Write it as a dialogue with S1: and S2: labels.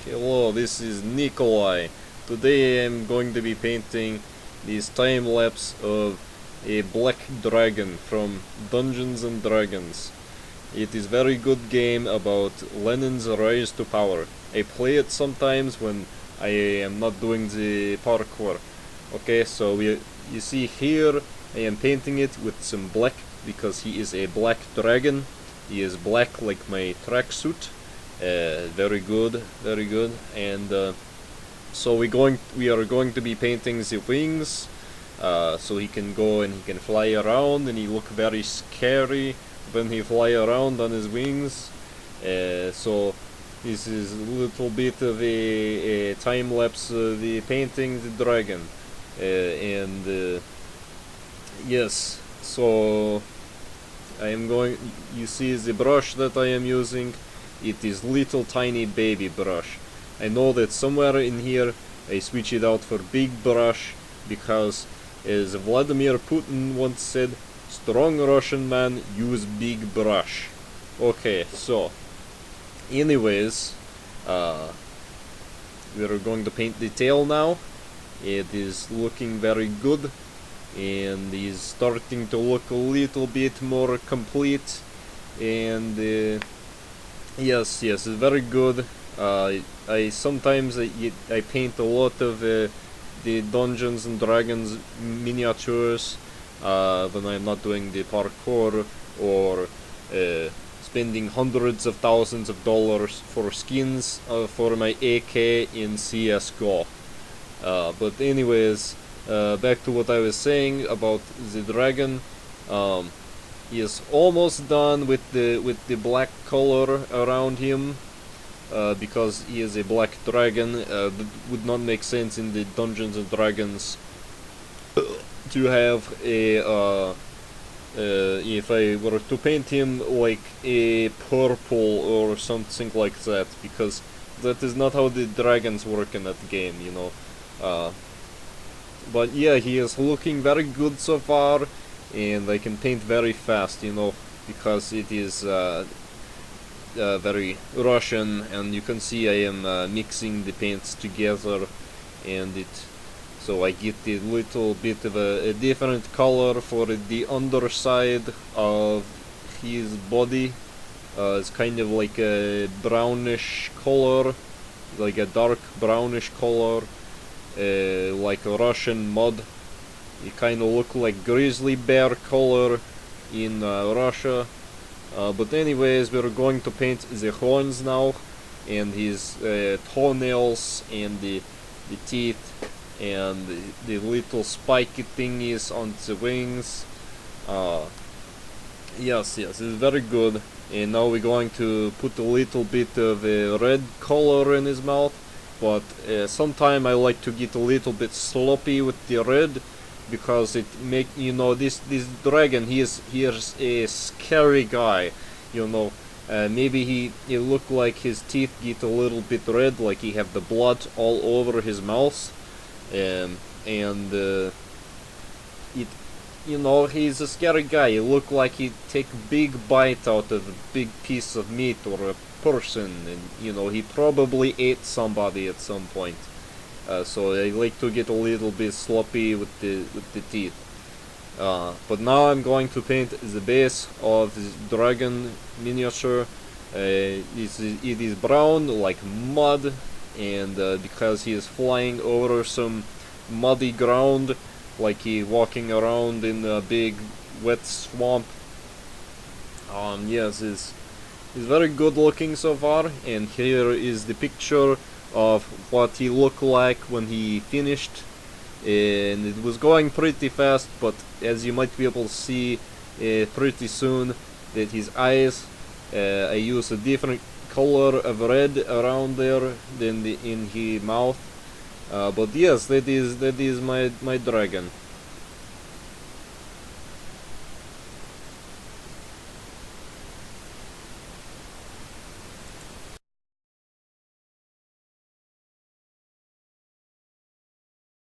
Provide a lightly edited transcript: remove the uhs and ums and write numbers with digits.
S1: Hello, this is Nicolai. Today I'm going to be painting this time lapse of a black dragon from Dungeons and Dragons. It is very good game about Lenin's rise to power. I play it sometimes when I am not doing the parkour. Okay, so you see here I am painting it with some black because he is a black dragon. He is black like my tracksuit. Very good, very good. And so we are going to be painting the wings, so he can go and he can fly around, and he look very scary when he fly around on his wings. So this is a little bit of a time lapse the painting the dragon, and yes. So I am going. You see the brush that I am using. It is little tiny baby brush. I know that somewhere in here I switch it out for big brush because, as Vladimir Putin once said, strong Russian man use big brush. Okay, so anyways, we are going to paint the tail now. It is looking very good and is starting to look a little bit more complete, and yes, it's very good. I sometimes I paint a lot of the Dungeons and Dragons miniatures when I'm not doing the parkour or spending hundreds of thousands of dollars for skins for my AK in CS:GO. But anyways, back to what I was saying about the dragon. He is almost done with the black color around him, because he is a black dragon. That would not make sense in the Dungeons and Dragons to have a if I were to paint him like a purple or something like that, because that is not how the dragons work in that game, you know. But yeah, he is looking very good so far. And I can paint very fast, you know, because it is very Russian, and you can see I am mixing the paints together, and so I get a little bit of a different color for the underside of his body. It's kind of like a brownish color, like a dark brownish color, like a Russian mud. It kind of look like grizzly bear color in Russia. But anyways, we're going to paint the horns now, and his toenails, and the teeth, and the little spiky thingies on the wings. Yes, it's very good. And now we're going to put a little bit of a red color in his mouth, but sometime I like to get a little bit sloppy with the red, because it make, you know, this dragon, he is a scary guy, you know. Maybe he look like his teeth get a little bit red, like he have the blood all over his mouth, and it, you know, he's a scary guy. He look like he take big bite out of a big piece of meat or a person, and you know, he probably ate somebody at some point. So I like to get a little bit sloppy with the teeth. But now I'm going to paint the base of this dragon miniature. It is brown like mud, and because he is flying over some muddy ground, like he walking around in a big wet swamp. Yes, it's very good looking so far, and here is the picture of what he looked like when he finished, and it was going pretty fast, but as you might be able to see pretty soon, that his eyes, I use a different color of red around there than in his mouth. But yes, that is my dragon.